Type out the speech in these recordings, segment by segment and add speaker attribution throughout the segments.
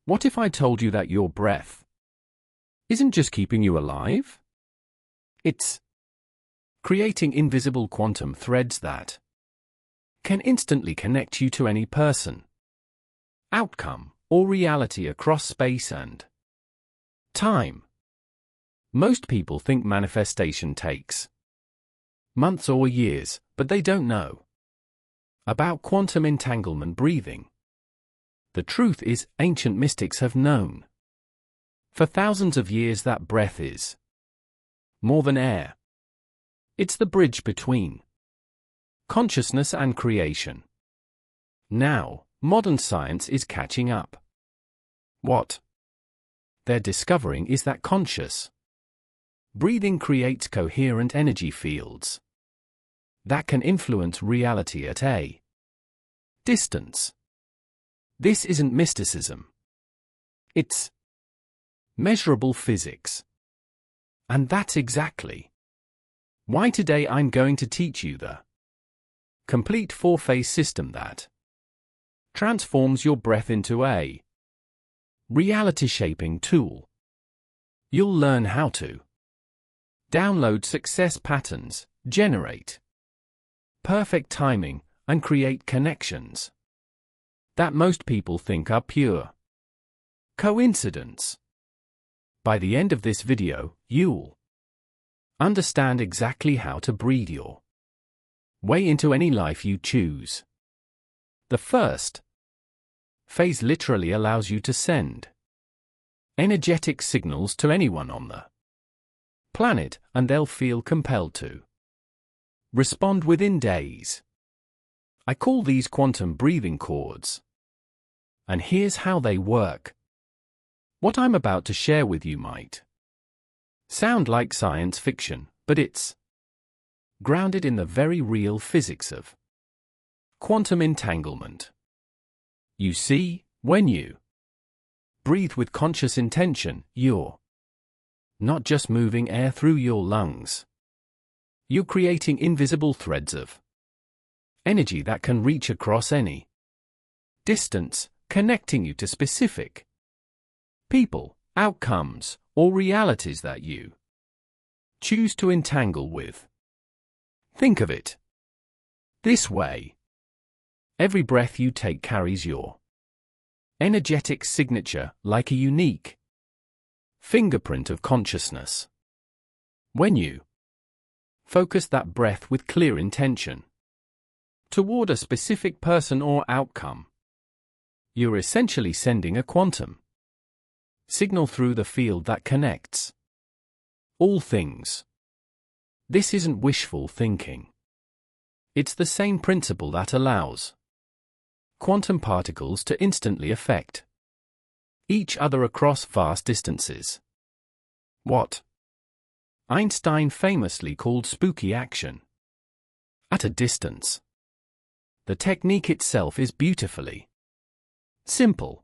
Speaker 1: What if I told you that your breath isn't just keeping you alive? It's creating invisible quantum threads that can instantly connect you to any person, outcome, or reality across space and time. Most people think manifestation takes months or years, but they don't know about quantum entanglement breathing. The truth is, ancient mystics have known for thousands of years that breath is more than air. It's the bridge between consciousness and creation. Now, modern science is catching up. What they're discovering is that conscious breathing creates coherent energy fields that can influence reality at a distance. This isn't mysticism. It's measurable physics. And that's exactly why today I'm going to teach you the complete four-phase system that transforms your breath into a reality-shaping tool. You'll learn how to download success patterns, generate perfect timing, and create connections that most people think are pure coincidence. By the end of this video, you'll understand exactly how to breathe your way into any life you choose. The first phase literally allows you to send energetic signals to anyone on the planet, and they'll feel compelled to respond within days. I call these quantum breathing chords. And here's how they work. What I'm about to share with you might sound like science fiction, but it's grounded in the very real physics of quantum entanglement. You see, when you breathe with conscious intention, you're not just moving air through your lungs. You're creating invisible threads of energy that can reach across any distance, connecting you to specific people, outcomes, or realities that you choose to entangle with. Think of it this way. Every breath you take carries your energetic signature, like a unique fingerprint of consciousness. When you focus that breath with clear intention toward a specific person or outcome, you're essentially sending a quantum signal through the field that connects all things. This isn't wishful thinking. It's the same principle that allows quantum particles to instantly affect each other across vast distances. What Einstein famously called spooky action at a distance. The technique itself is beautifully simple.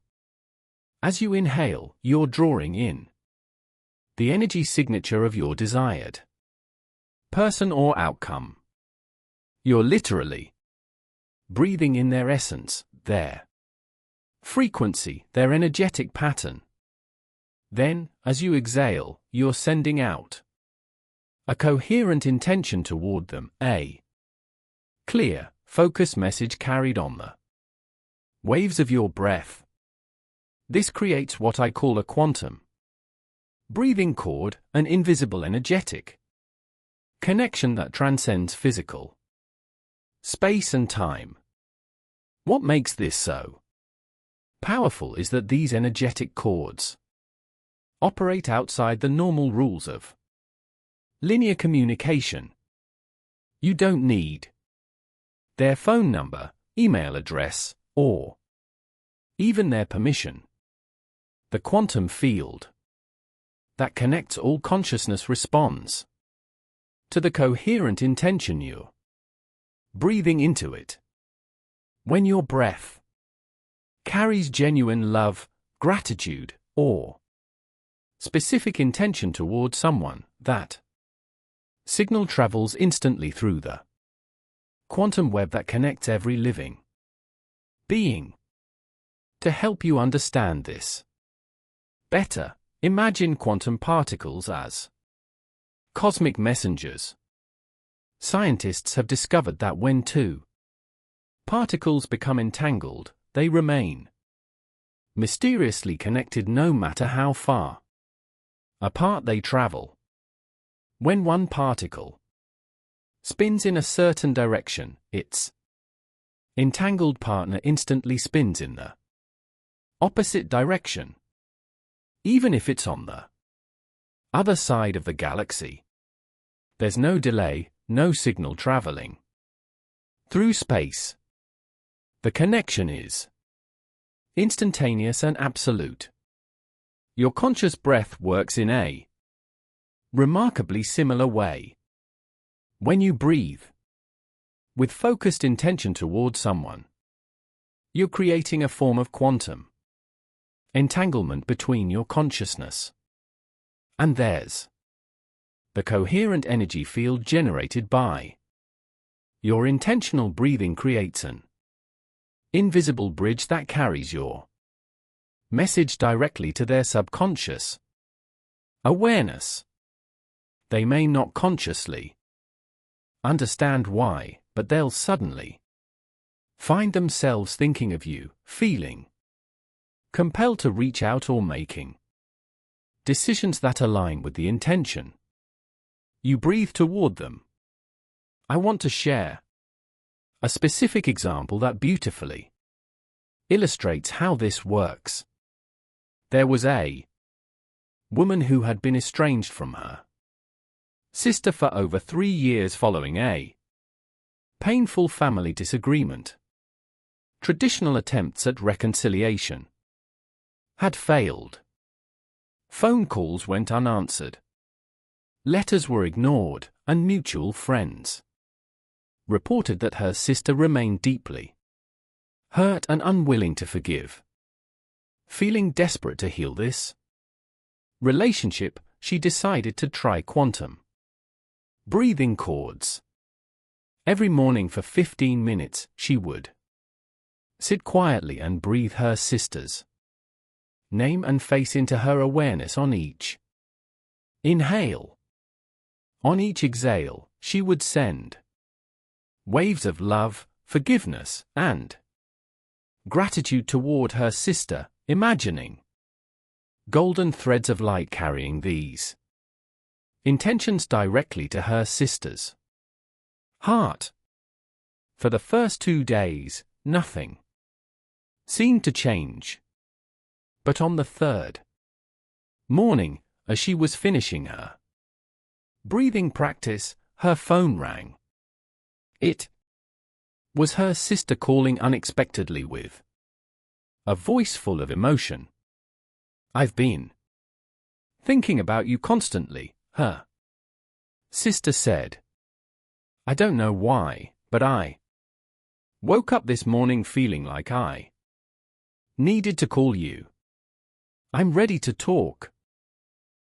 Speaker 1: As you inhale, you're drawing in the energy signature of your desired person or outcome. You're literally breathing in their essence, their frequency, their energetic pattern. Then, as you exhale, you're sending out a coherent intention toward them, a clear, focused message carried on the waves of your breath. This creates what I call a quantum breathing chord, an invisible energetic connection that transcends physical space and time. What makes this so powerful is that these energetic chords operate outside the normal rules of linear communication. You don't need their phone number, email address, or even their permission. The quantum field that connects all consciousness responds to the coherent intention you're breathing into it. When your breath carries genuine love, gratitude, or specific intention toward someone, that signal travels instantly through the quantum web that connects every living being. To help you understand this, Better, imagine quantum particles as cosmic messengers. Scientists have discovered that when two particles become entangled, they remain mysteriously connected no matter how far apart they travel. When one particle spins in a certain direction, its entangled partner instantly spins in the opposite direction, even if it's on the other side of the galaxy. There's no delay, no signal traveling through space. The connection is instantaneous and absolute. Your conscious breath works in a remarkably similar way. When you breathe with focused intention toward someone, you're creating a form of quantum entanglement between your consciousness and theirs. The coherent energy field generated by your intentional breathing creates an invisible bridge that carries your message directly to their subconscious awareness. They may not consciously understand why, but they'll suddenly find themselves thinking of you, feeling compelled to reach out or making decisions that align with the intention you breathe toward them. I want to share a specific example that beautifully illustrates how this works. There was a woman who had been estranged from her sister for over 3 years following a painful family disagreement. Traditional attempts at reconciliation had failed. Phone calls went unanswered. Letters were ignored, and mutual friends reported that her sister remained deeply hurt and unwilling to forgive. Feeling desperate to heal this relationship, she decided to try quantum breathing chords. Every morning for 15 minutes, she would sit quietly and breathe her sister's name and face into her awareness on each inhale. On each exhale, she would send waves of love, forgiveness, and gratitude toward her sister, imagining golden threads of light carrying these intentions directly to her sister's heart. For the first 2 days, nothing seemed to change. But on the third morning, as she was finishing her breathing practice, her phone rang. It was her sister calling unexpectedly with a voice full of emotion. "I've been thinking about you constantly," her sister said. "I don't know why, but I woke up this morning feeling like I needed to call you. I'm ready to talk."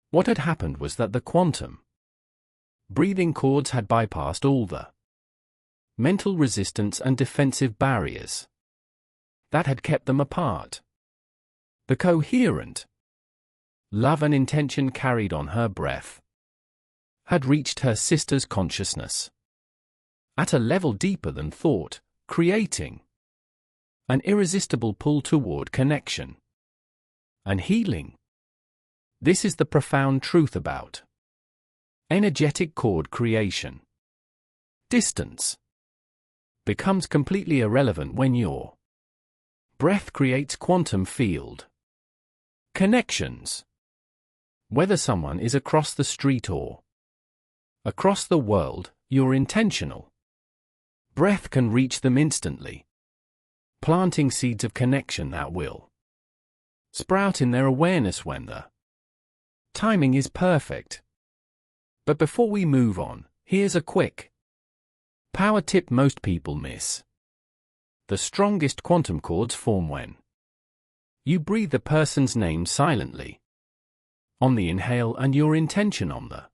Speaker 1: What had happened was that the quantum breathing chords had bypassed all the mental resistance and defensive barriers that had kept them apart. The coherent love and intention carried on her breath had reached her sister's consciousness at a level deeper than thought, creating an irresistible pull toward connection and healing. This is the profound truth about energetic chord creation. Distance becomes completely irrelevant when your breath creates quantum field connections. Whether someone is across the street or across the world, your intentional breath can reach them instantly, planting seeds of connection that will sprout in their awareness when the timing is perfect. But before we move on, here's a quick power tip most people miss. The strongest quantum chords form when you breathe the person's name silently on the inhale and your intention on the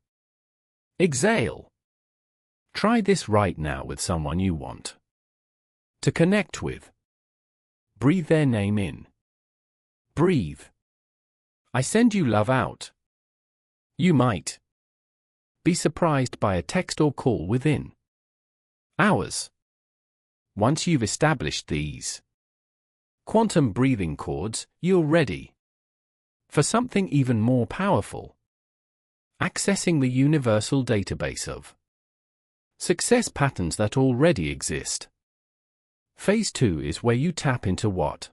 Speaker 1: exhale. Try this right now with someone you want to connect with. Breathe their name in. Breathe I send you love out. You might be surprised by a text or call within hours. Once you've established these quantum breathing chords, you're ready for something even more powerful. Accessing the universal database of success patterns that already exist. Phase 2 is where you tap into what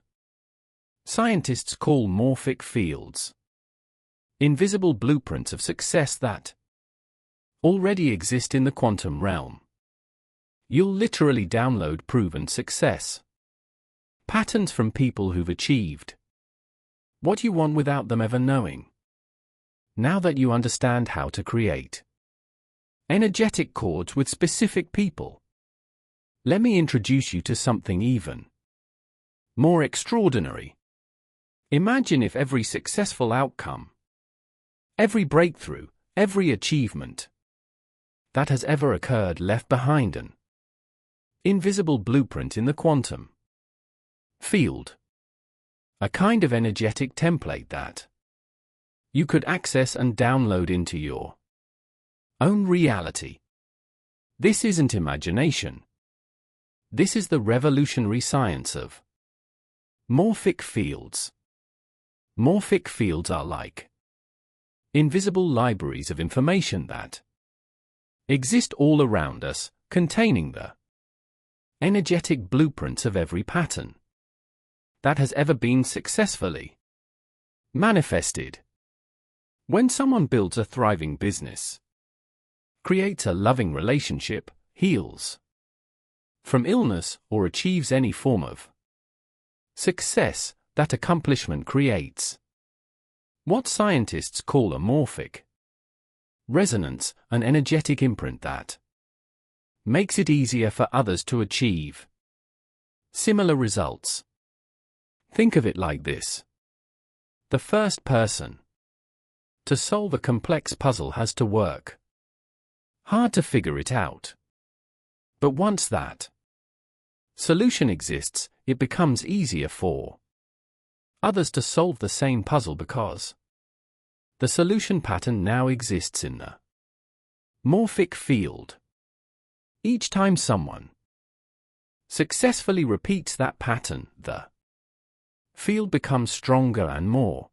Speaker 1: scientists call morphic fields. Invisible blueprints of success that already exist in the quantum realm. You'll literally download proven success patterns from people who've achieved what you want without them ever knowing. Now that you understand how to create energetic chords with specific people, let me introduce you to something even more extraordinary. Imagine if every successful outcome, every breakthrough, every achievement that has ever occurred left behind an invisible blueprint in the quantum field. A kind of energetic template that you could access and download into your own reality. This isn't imagination. This is the revolutionary science of morphic fields. Morphic fields are like invisible libraries of information that exist all around us, containing the energetic blueprints of every pattern that has ever been successfully manifested. When someone builds a thriving business, creates a loving relationship, heals from illness, or achieves any form of success, that accomplishment creates what scientists call a morphic resonance, an energetic imprint that makes it easier for others to achieve similar results. Think of it like this. The first person to solve a complex puzzle has to work hard to figure it out. But once that solution exists, it becomes easier for others to solve the same puzzle because the solution pattern now exists in the morphic field. Each time someone successfully repeats that pattern, the field becomes stronger and more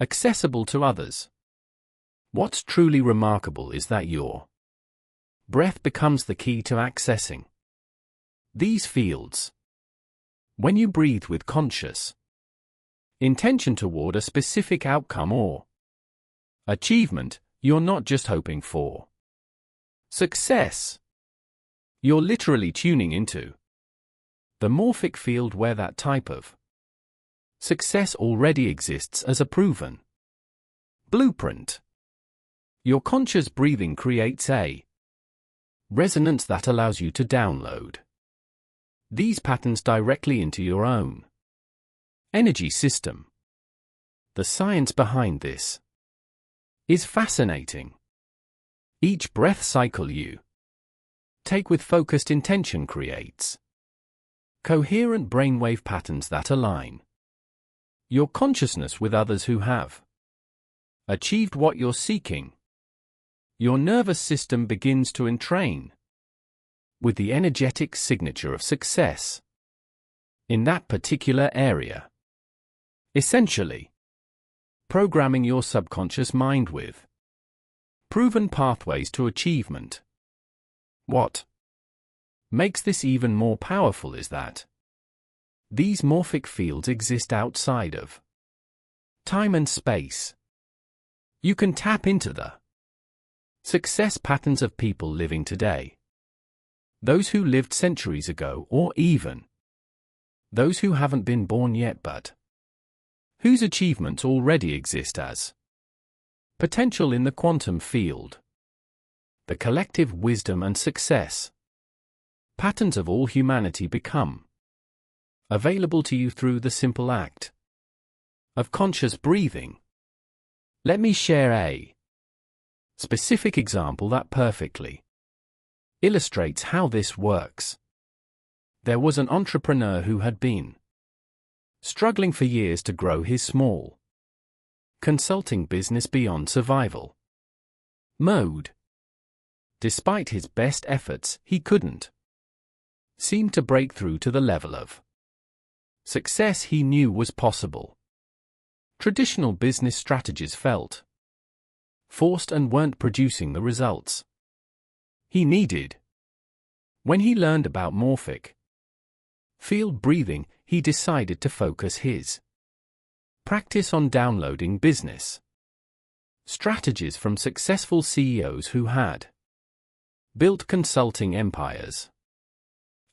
Speaker 1: accessible to others. What's truly remarkable is that your breath becomes the key to accessing these fields. When you breathe with conscious intention toward a specific outcome or achievement, you're not just hoping for success. You're literally tuning into the morphic field where that type of success already exists as a proven blueprint. Your conscious breathing creates a resonance that allows you to download these patterns directly into your own energy system. The science behind this is fascinating. Each breath cycle you take with focused intention creates coherent brainwave patterns that align your consciousness with others who have achieved what you're seeking. Your nervous system begins to entrain with the energetic signature of success in that particular area, essentially programming your subconscious mind with proven pathways to achievement. What makes this even more powerful is that these morphic fields exist outside of time and space. You can tap into the success patterns of people living today, those who lived centuries ago, or even those who haven't been born yet but whose achievements already exist as potential in the quantum field. The collective wisdom and success patterns of all humanity become available to you through the simple act of conscious breathing. Let me share a specific example that perfectly illustrates how this works. There was an entrepreneur who had been struggling for years to grow his small Consulting business beyond survival mode. Despite his best efforts, he couldn't seem to break through to the level of success he knew was possible. Traditional business strategies felt forced and weren't producing the results he needed. When he learned about morphic field breathing, he decided to focus his practice on downloading business strategies from successful CEOs who had built consulting empires.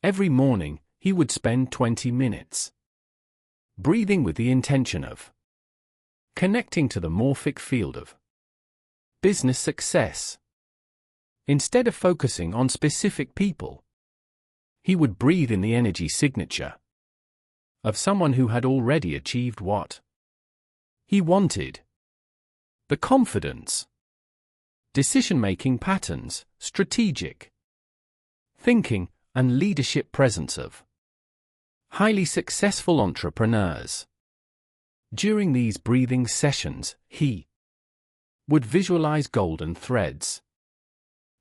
Speaker 1: Every morning, he would spend 20 minutes breathing with the intention of connecting to the morphic field of business success. Instead of focusing on specific people, he would breathe in the energy signature of someone who had already achieved what he wanted. The confidence, decision-making patterns, strategic thinking, and leadership presence of highly successful entrepreneurs. During these breathing sessions, he would visualize golden threads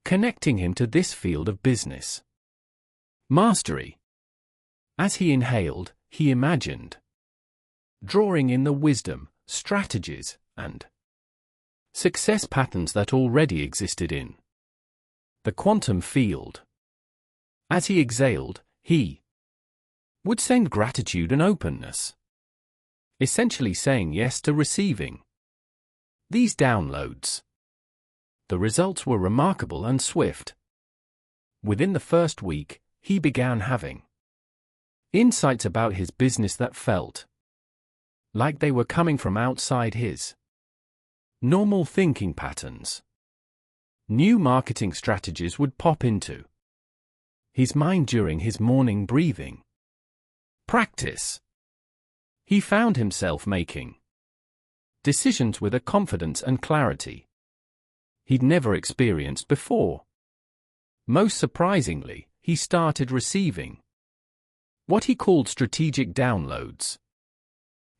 Speaker 1: connecting him to this field of business mastery. As he inhaled, he imagined drawing in the wisdom, strategies, and success patterns that already existed in the quantum field. As he exhaled, he would send gratitude and openness, essentially saying yes to receiving these downloads. The results were remarkable and swift. Within the first week, he began having insights about his business that felt like they were coming from outside his normal thinking patterns. New marketing strategies would pop into his mind during his morning breathing practice. He found himself making decisions with a confidence and clarity he'd never experienced before. Most surprisingly, he started receiving what he called strategic downloads,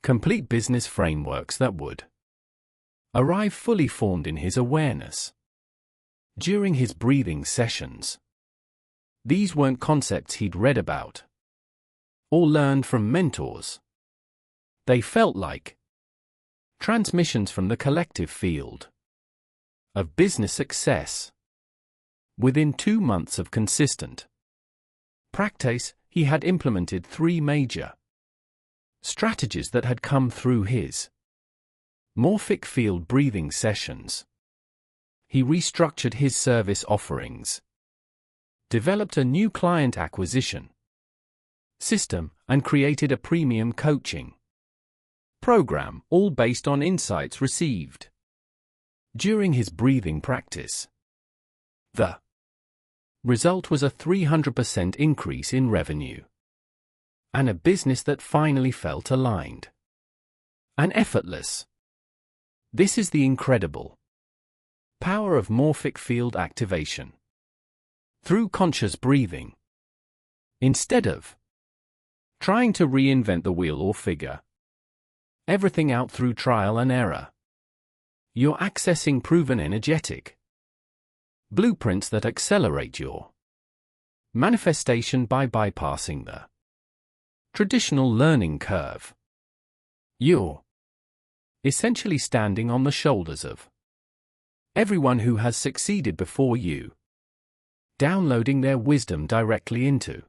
Speaker 1: complete business frameworks that would arrive fully formed in his awareness. During his breathing sessions, these weren't concepts he'd read about or learned from mentors. They felt like transmissions from the collective field of business success. Within 2 months of consistent practice, he had implemented 3 major strategies that had come through his morphic field breathing sessions. He restructured his service offerings, developed a new client acquisition system, and created a premium coaching program, all based on insights received during his breathing practice. The result was a 300% increase in revenue and a business that finally felt aligned and effortless. This is the incredible power of morphic field activation. Through conscious breathing, instead of trying to reinvent the wheel or figure everything out through trial and error, you're accessing proven energetic blueprints that accelerate your manifestation by bypassing the traditional learning curve. You're essentially standing on the shoulders of everyone who has succeeded before you, downloading their wisdom directly into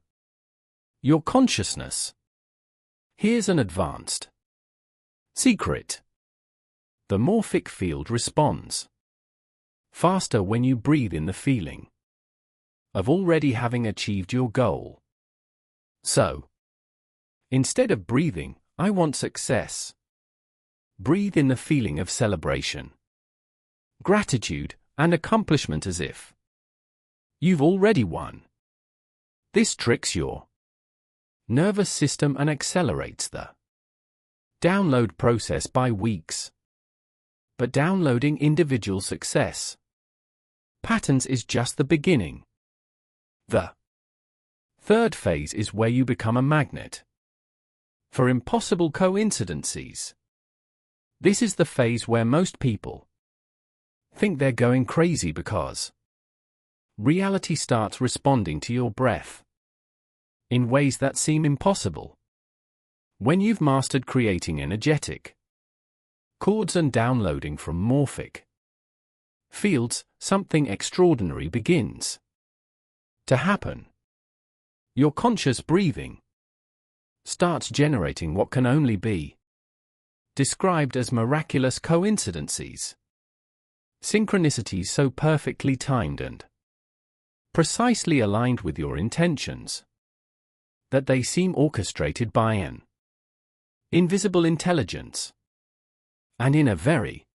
Speaker 1: your consciousness. Here's an advanced secret. The morphic field responds faster when you breathe in the feeling of already having achieved your goal. So, instead of breathing, "I want success," breathe in the feeling of celebration, gratitude, and accomplishment as if you've already won. This tricks your nervous system and accelerates the download process by weeks. But downloading individual success patterns is just the beginning. The third phase is where you become a magnet for impossible coincidences. This is the phase where most people think they're going crazy because reality starts responding to your breath in ways that seem impossible. When you've mastered creating energetic chords and downloading from morphic fields, something extraordinary begins to happen. Your conscious breathing starts generating what can only be described as miraculous coincidences. Synchronicities so perfectly timed and precisely aligned with your intentions that they seem orchestrated by an invisible intelligence. And in a very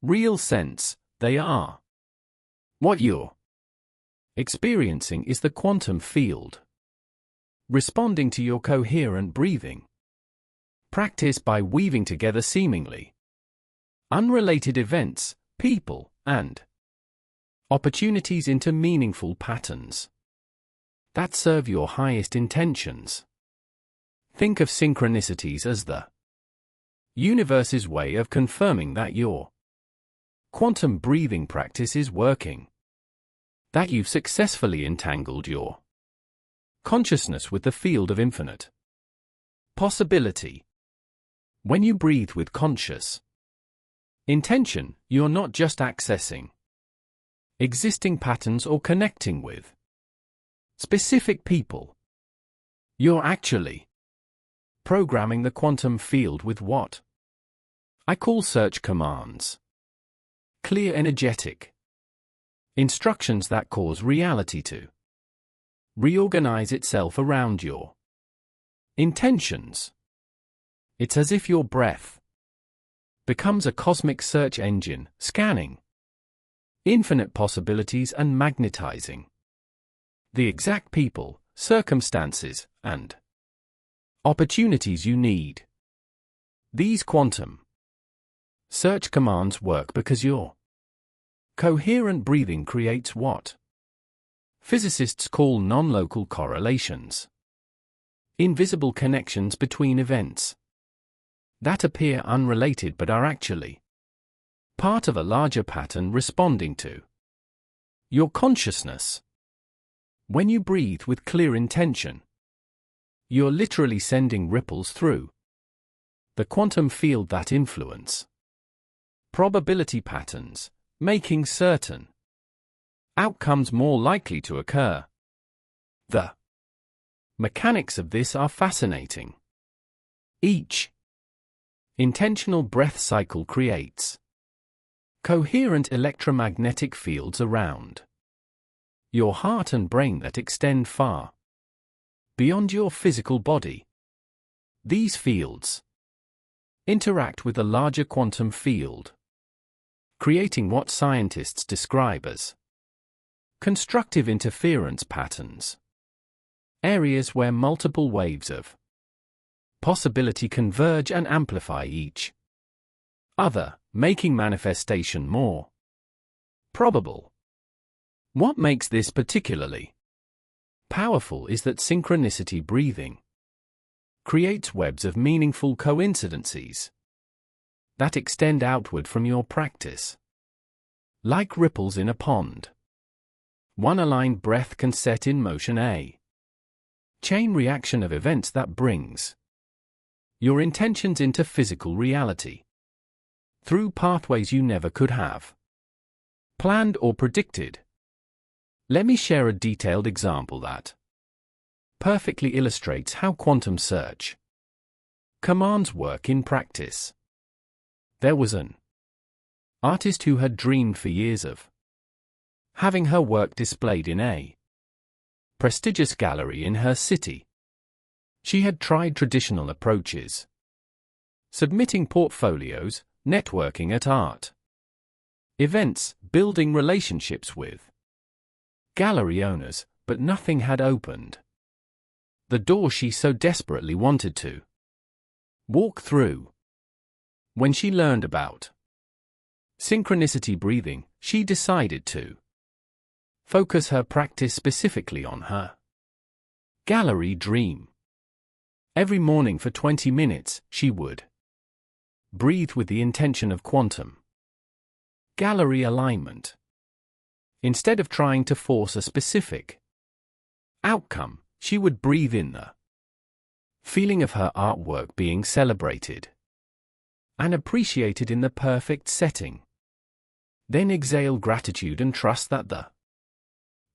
Speaker 1: real sense, they are. What you're experiencing is the quantum field responding to your coherent breathing practice by weaving together seemingly unrelated events, people, and opportunities into meaningful patterns that serve your highest intentions. Think of synchronicities as the universe's way of confirming that your quantum breathing practice is working, that you've successfully entangled your consciousness with the field of infinite possibility. When you breathe with conscious intention, you're not just accessing existing patterns or connecting with specific people. You're actually programming the quantum field with what I call search commands. Clear, energetic instructions that cause reality to reorganize itself around your intentions. It's as if your breath becomes a cosmic search engine, scanning infinite possibilities and magnetizing the exact people, circumstances, and opportunities you need. These quantum search commands work because your coherent breathing creates what physicists call non-local correlations, invisible connections between events that appear unrelated but are actually part of a larger pattern responding to your consciousness. When you breathe with clear intention, you're literally sending ripples through the quantum field that influence probability patterns, making certain outcomes more likely to occur. The mechanics of this are fascinating. Each intentional breath cycle creates coherent electromagnetic fields around your heart and brain that extend far beyond your physical body. These fields interact with a larger quantum field, creating what scientists describe as constructive interference patterns, areas where multiple waves of possibility converge and amplify each other, making manifestation more probable. What makes this particularly powerful is that synchronicity breathing creates webs of meaningful coincidences that extend outward from your practice, like ripples in a pond. One aligned breath can set in motion a chain reaction of events that brings your intentions into physical reality through pathways you never could have planned or predicted. Let me share a detailed example that perfectly illustrates how quantum search commands work in practice. There was an artist who had dreamed for years of having her work displayed in a prestigious gallery in her city. She had tried traditional approaches, submitting portfolios, networking at art events, building relationships with gallery owners, but nothing had opened the door she so desperately wanted to walk through. When she learned about synchronicity breathing, she decided to focus her practice specifically on her gallery dream. Every morning for 20 minutes, she would Breathe with the intention of quantum gallery alignment. Instead of trying to force a specific outcome, she would breathe in the feeling of her artwork being celebrated and appreciated in the perfect setting. Then exhale gratitude and trust that the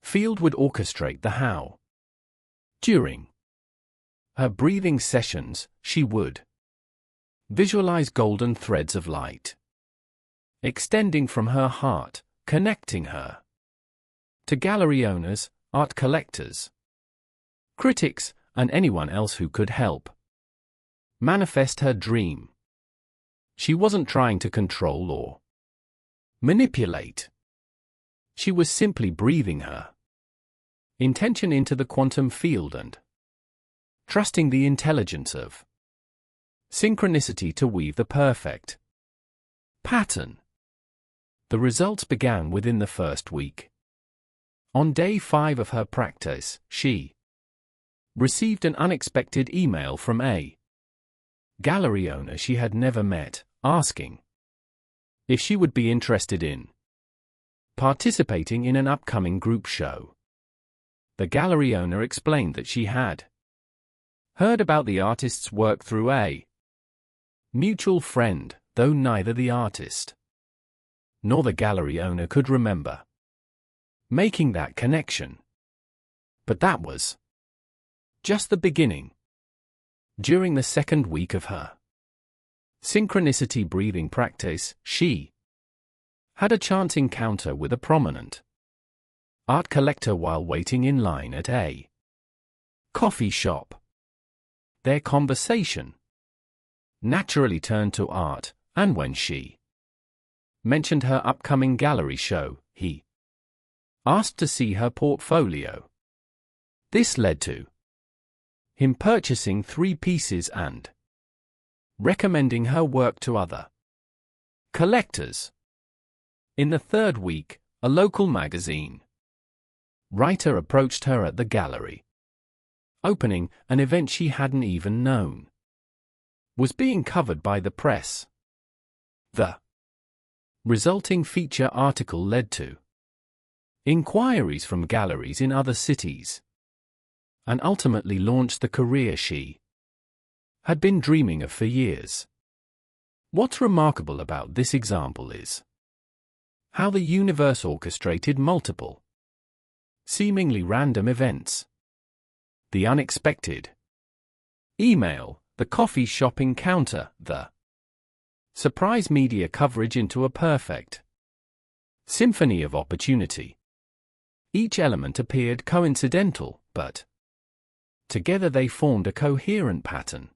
Speaker 1: field would orchestrate the how. During her breathing sessions, she would visualize golden threads of light extending from her heart, connecting her to gallery owners, art collectors, critics, and anyone else who could help manifest her dream. She wasn't trying to control or manipulate. She was simply breathing her intention into the quantum field and trusting the intelligence of synchronicity to weave the perfect pattern. The results began within the first week. On day 5 of her practice, she received an unexpected email from a gallery owner she had never met, asking if she would be interested in participating in an upcoming group show. The gallery owner explained that she had heard about the artist's work through a mutual friend, though neither the artist nor the gallery owner could remember making that connection. But that was just the beginning. During the second week of her synchronicity breathing practice, she had a chance encounter with a prominent art collector while waiting in line at a coffee shop. Their conversation naturally turned to art, and when she mentioned her upcoming gallery show, he asked to see her portfolio. This led to him purchasing 3 pieces and recommending her work to other collectors. In the third week, a local magazine writer approached her at the gallery opening, an event she hadn't even known was being covered by the press. The resulting feature article led to inquiries from galleries in other cities and ultimately launched the career she had been dreaming of for years. What's remarkable about this example is how the universe orchestrated multiple seemingly random events. The unexpected email, the coffee shop encounter, the surprise media coverage into a perfect symphony of opportunity. Each element appeared coincidental, but together they formed a coherent pattern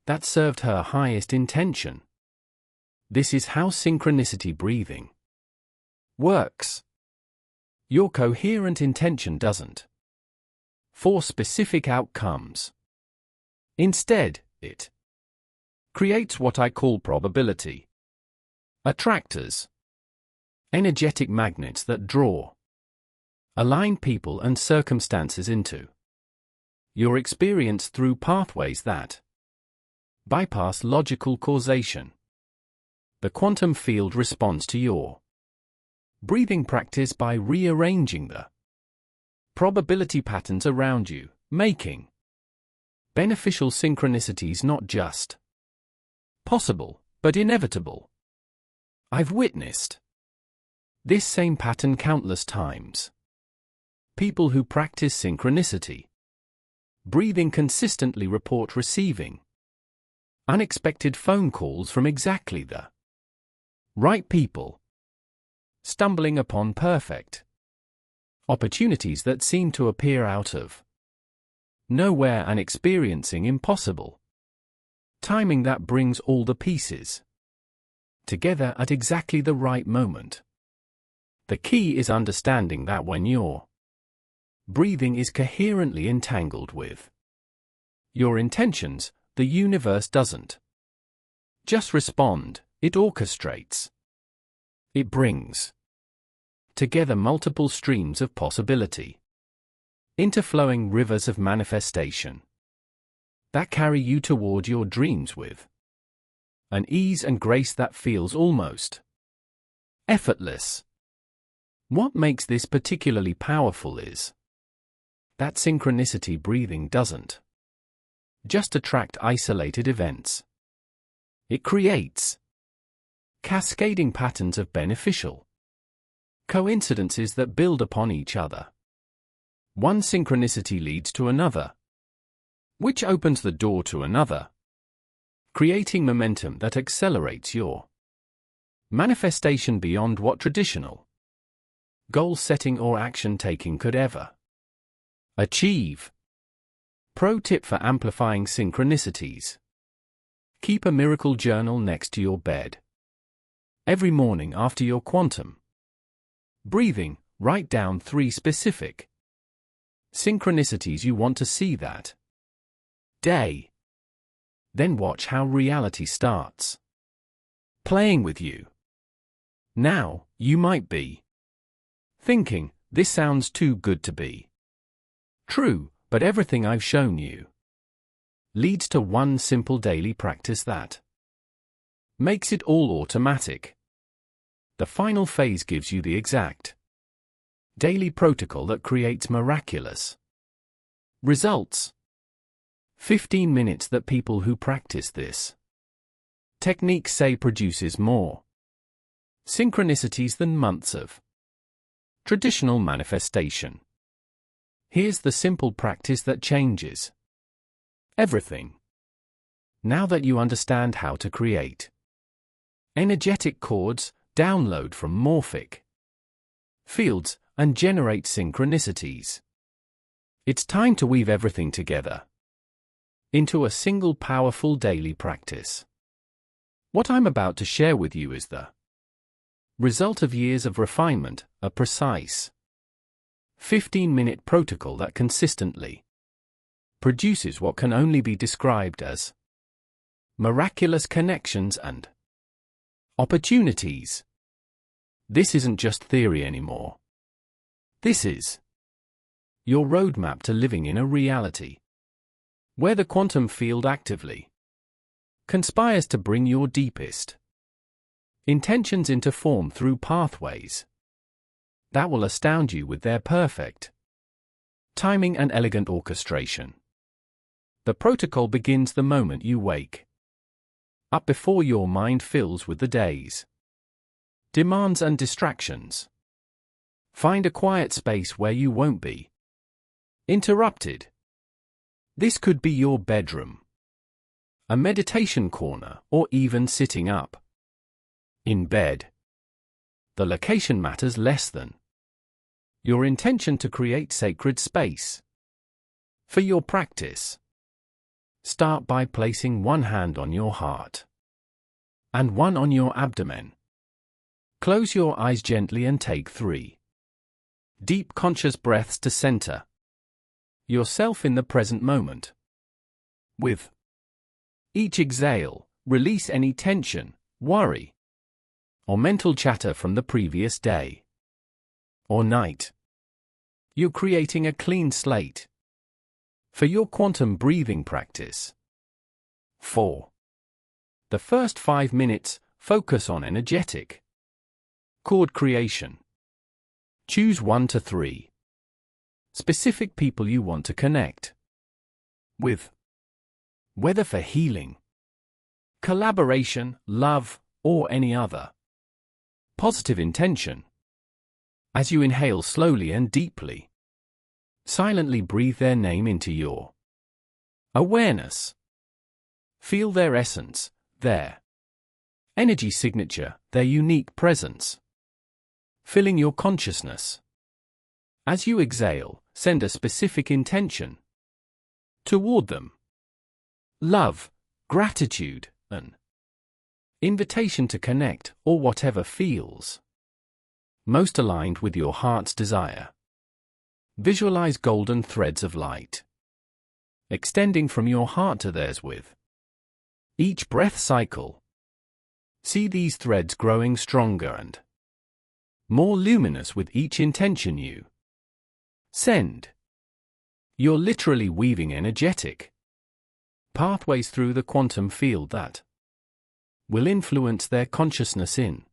Speaker 1: that served her highest intention. This is how synchronicity breathing works. Your coherent intention doesn't force specific outcomes. Instead, it creates what I call probability attractors, energetic magnets that draw aligned people and circumstances into your experience through pathways that bypass logical causation. The quantum field responds to your breathing practice by rearranging the probability patterns around you, making beneficial synchronicities not just possible, but inevitable. I've witnessed this same pattern countless times. People who practice synchronicity breathing consistently report receiving unexpected phone calls from exactly the right people, stumbling upon perfect opportunities that seem to appear out of nowhere and experiencing impossible timing that brings all the pieces together at exactly the right moment. The key is understanding that when your breathing is coherently entangled with your intentions, the universe doesn't just respond, it orchestrates. It brings together multiple streams of possibility, interflowing rivers of manifestation that carry you toward your dreams with An ease and grace that feels almost effortless. What makes this particularly powerful is that synchronicity breathing doesn't just attract isolated events. It creates cascading patterns of beneficial coincidences that build upon each other. One synchronicity leads to another, which opens the door to another, creating momentum that accelerates your manifestation beyond what traditional goal setting or action taking could ever achieve. Pro tip for amplifying synchronicities: keep a miracle journal next to your bed. Every morning after your quantum breathing, write down 3 specific synchronicities you want to see that day. Then watch how reality starts playing with you. Now, you might be thinking, this sounds too good to be true, but everything I've shown you leads to one simple daily practice that makes it all automatic. The final phase gives you the exact daily protocol that creates miraculous results. 15 minutes that people who practice this technique say produces more synchronicities than months of traditional manifestation. Here's the simple practice that changes everything. Now that you understand how to create energetic chords, download from morphic fields, and generate synchronicities, it's time to weave everything together into a single powerful daily practice. What I'm about to share with you is the result of years of refinement, a precise 15-minute protocol that consistently produces what can only be described as miraculous connections and opportunities. This isn't just theory anymore. This is your roadmap to living in a reality where the quantum field actively conspires to bring your deepest intentions into form through pathways that will astound you with their perfect timing and elegant orchestration. The protocol begins the moment you wake up, before your mind fills with the day's demands and distractions. Find a quiet space where you won't be interrupted. This could be your bedroom, a meditation corner, or even sitting up in bed. The location matters less than your intention to create sacred space for your practice. Start by placing one hand on your heart and one on your abdomen. Close your eyes gently and take 3 deep conscious breaths to center yourself in the present moment. With each exhale, release any tension, worry, or mental chatter from the previous day or night. You're creating a clean slate for your quantum breathing practice. 4. The first 5 minutes, focus on energetic chord creation. Choose 1 to 3 specific people you want to connect with, whether for healing, collaboration, love, or any other positive intention. As you inhale slowly and deeply, silently breathe their name into your awareness. Feel their essence, their energy signature, their unique presence filling your consciousness. As you exhale, send a specific intention toward them. Love, gratitude, an invitation to connect, or whatever feels most aligned with your heart's desire. Visualize golden threads of light extending from your heart to theirs with each breath cycle. See these threads growing stronger and more luminous with each intention you send. You're literally weaving energetic pathways through the quantum field that will influence their consciousness in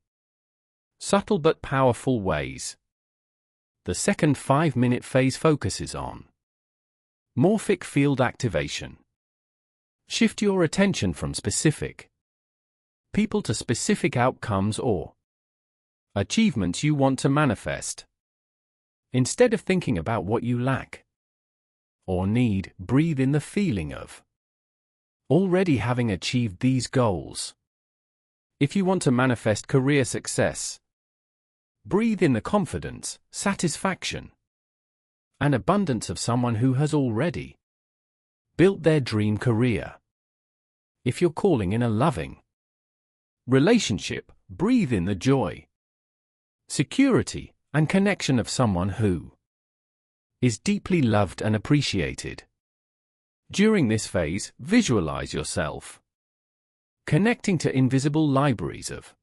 Speaker 1: subtle but powerful ways. The second 5-minute phase focuses on morphic field activation. Shift your attention from specific people to specific outcomes or achievements you want to manifest. Instead of thinking about what you lack or need, breathe in the feeling of already having achieved these goals. If you want to manifest career success, breathe in the confidence, satisfaction, and abundance of someone who has already built their dream career. If you're calling in a loving relationship, breathe in the joy, security, and connection of someone who is deeply loved and appreciated. During this phase, visualize yourself connecting to invisible libraries of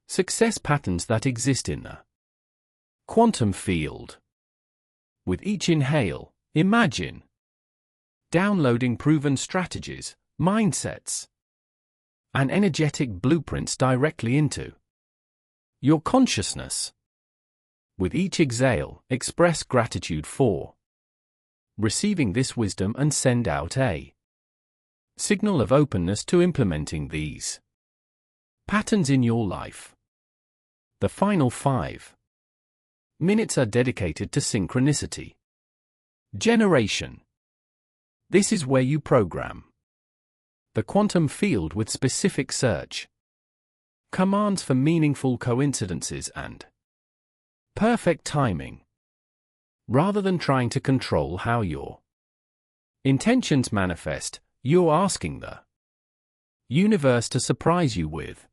Speaker 1: success patterns that exist in the quantum field. With each inhale, imagine downloading proven strategies, mindsets, and energetic blueprints directly into your consciousness. With each exhale, express gratitude for receiving this wisdom and send out a signal of openness to implementing these patterns in your life. The final 5 minutes are dedicated to synchronicity generation. This is where you program the quantum field with specific search commands for meaningful coincidences and perfect timing. Rather than trying to control how your intentions manifest, you're asking the universe to surprise you with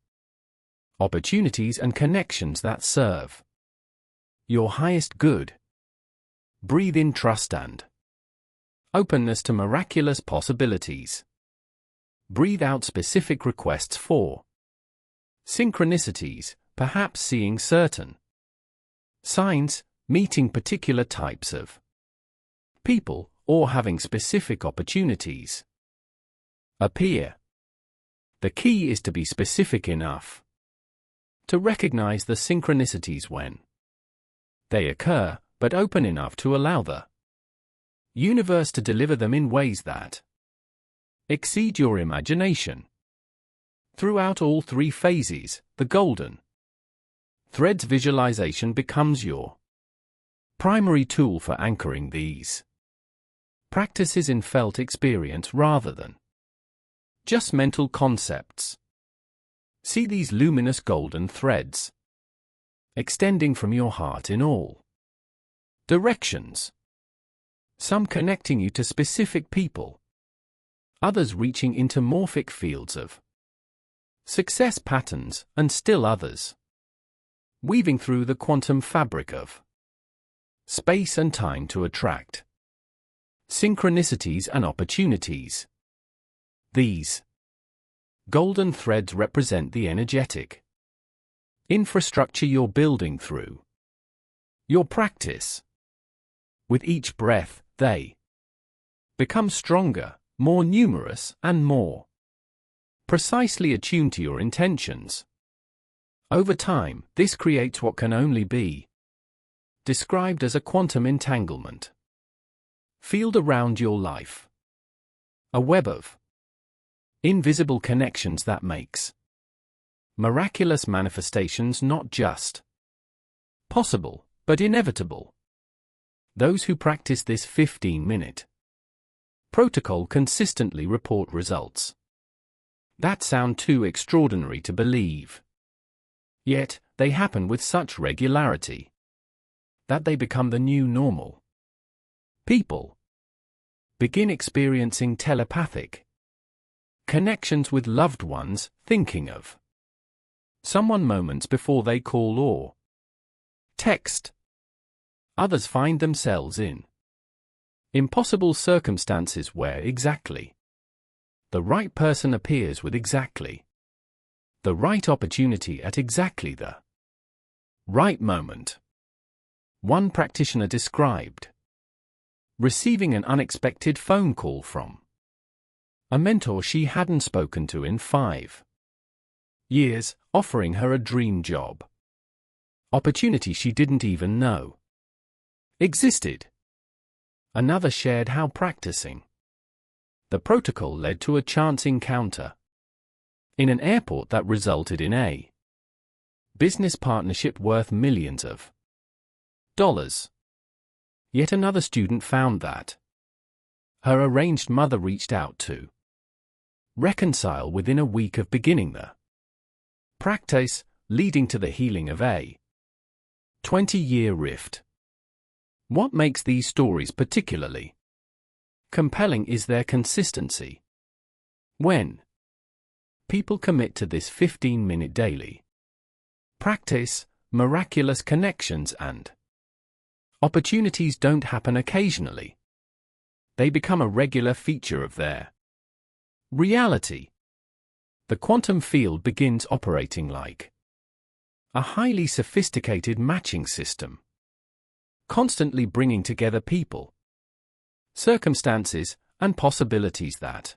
Speaker 1: opportunities and connections that serve your highest good. Breathe in trust and openness to miraculous possibilities. Breathe out specific requests for synchronicities, perhaps seeing certain signs, meeting particular types of people, or having specific opportunities appear. The key is to be specific enough to recognize the synchronicities when they occur, but open enough to allow the universe to deliver them in ways that exceed your imagination. Throughout all 3 phases, the golden threads visualization becomes your primary tool for anchoring these practices in felt experience rather than just mental concepts. See these luminous golden threads extending from your heart in all directions, some connecting you to specific people, others reaching into morphic fields of success patterns, and still others weaving through the quantum fabric of space and time to attract synchronicities and opportunities. These golden threads represent the energetic infrastructure you're building through your practice. With each breath, they become stronger, more numerous, and more precisely attuned to your intentions. Over time, this creates what can only be described as a quantum entanglement field around your life. A web of invisible connections that makes miraculous manifestations not just possible, but inevitable. Those who practice this 15-minute protocol consistently report results that sound too extraordinary to believe. Yet, they happen with such regularity that they become the new normal. People begin experiencing telepathic connections with loved ones, thinking of someone moments before they call or text. Others find themselves in impossible circumstances where exactly the right person appears with exactly the right opportunity at exactly the right moment. One practitioner described receiving an unexpected phone call from a mentor she hadn't spoken to in 5 years, offering her a dream job. Opportunity she didn't even know existed. Another shared how practicing the protocol led to a chance encounter in an airport that resulted in a business partnership worth millions of dollars. Yet another student found that her arranged mother reached out to reconcile within a week of beginning the practice, leading to the healing of a 20-year rift. What makes these stories particularly compelling is their consistency. When people commit to this 15-minute daily practice, miraculous connections and opportunities don't happen occasionally. They become a regular feature of their reality. The quantum field begins operating like a highly sophisticated matching system, constantly bringing together people, circumstances, and possibilities that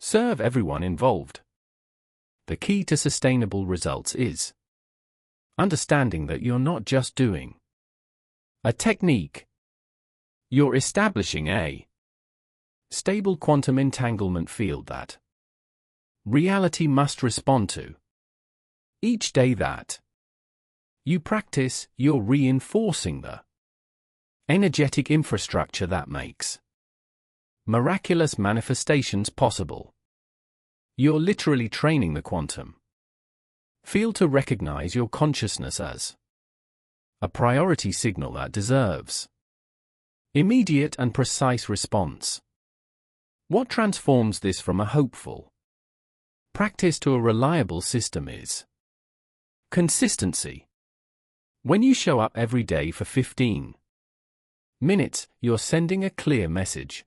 Speaker 1: serve everyone involved. The key to sustainable results is understanding that you're not just doing a technique. You're establishing a stable quantum entanglement field that reality must respond to. Each day that you practice, you're reinforcing the energetic infrastructure that makes miraculous manifestations possible. You're literally training the quantum field to recognize your consciousness as a priority signal that deserves immediate and precise response. What transforms this from a hopeful practice to a reliable system is consistency. When you show up every day for 15 minutes, you're sending a clear message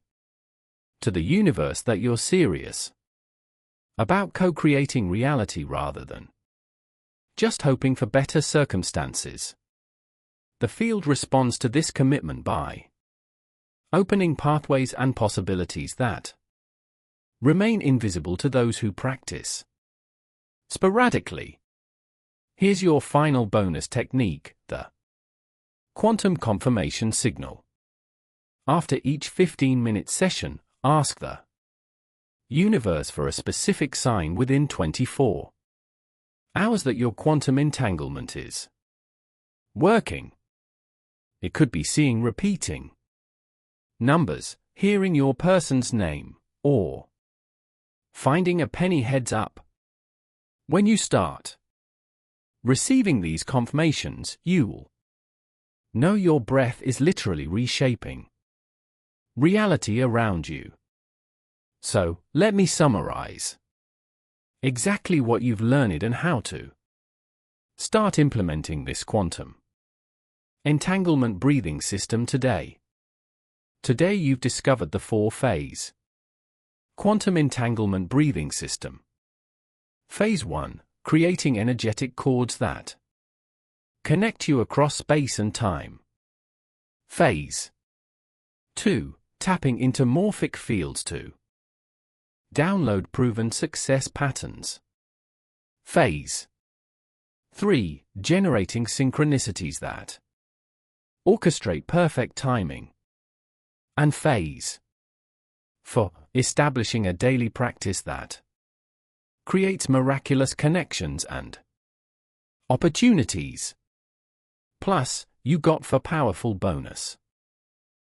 Speaker 1: to the universe that you're serious about co-creating reality rather than just hoping for better circumstances. The field responds to this commitment by opening pathways and possibilities that remain invisible to those who practice sporadically. Here's your final bonus technique, the quantum confirmation signal. After each 15-minute session, ask the universe for a specific sign within 24 hours that your quantum entanglement is working. It could be seeing repeating numbers, hearing your person's name, or finding a penny heads up. When you start receiving these confirmations, you'll know your breath is literally reshaping reality around you. So, let me summarize exactly what you've learned and how to start implementing this quantum entanglement breathing system today. Today you've discovered the 4-phase quantum entanglement breathing system. Phase 1. Creating energetic cords that connect you across space and time. Phase 2. Tapping into morphic fields to download proven success patterns. Phase 3. Generating synchronicities that orchestrate perfect timing. And Phase 4. Establishing a daily practice that creates miraculous connections and opportunities. Plus, you got 4 powerful bonus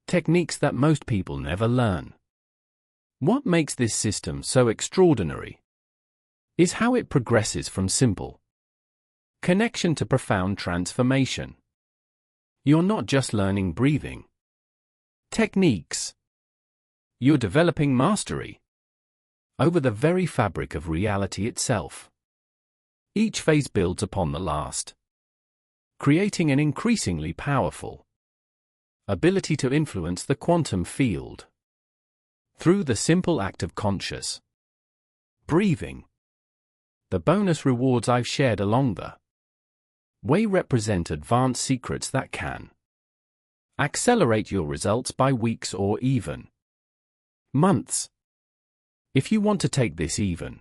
Speaker 1: techniques that most people never learn. What makes this system so extraordinary is how it progresses from simple connection to profound transformation. You're not just learning breathing techniques. You're developing mastery over the very fabric of reality itself. Each phase builds upon the last, creating an increasingly powerful ability to influence the quantum field through the simple act of conscious breathing. The bonus rewards I've shared along the way represent advanced secrets that can accelerate your results by weeks or even months. If you want to take this even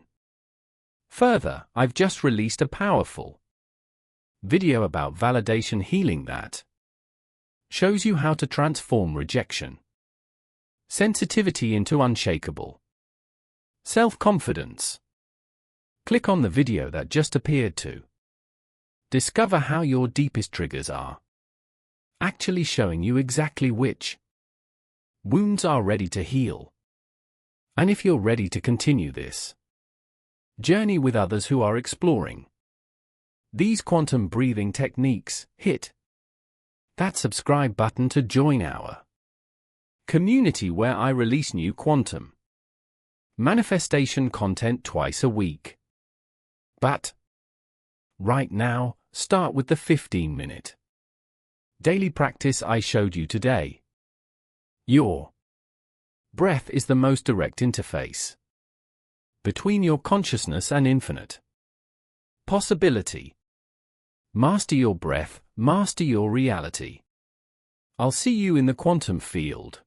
Speaker 1: Further, I've just released a powerful video about validation healing that shows you how to transform rejection, sensitivity into unshakable self-confidence. Click on the video that just appeared to discover how your deepest triggers are actually showing you exactly which wounds are ready to heal. And if you're ready to continue this journey with others who are exploring these quantum breathing techniques, hit that subscribe button to join our community where I release new quantum manifestation content twice a week. But right now, start with the 15-minute daily practice I showed you today. Your breath is the most direct interface between your consciousness and infinite possibility. Master your breath, master your reality. I'll see you in the quantum field.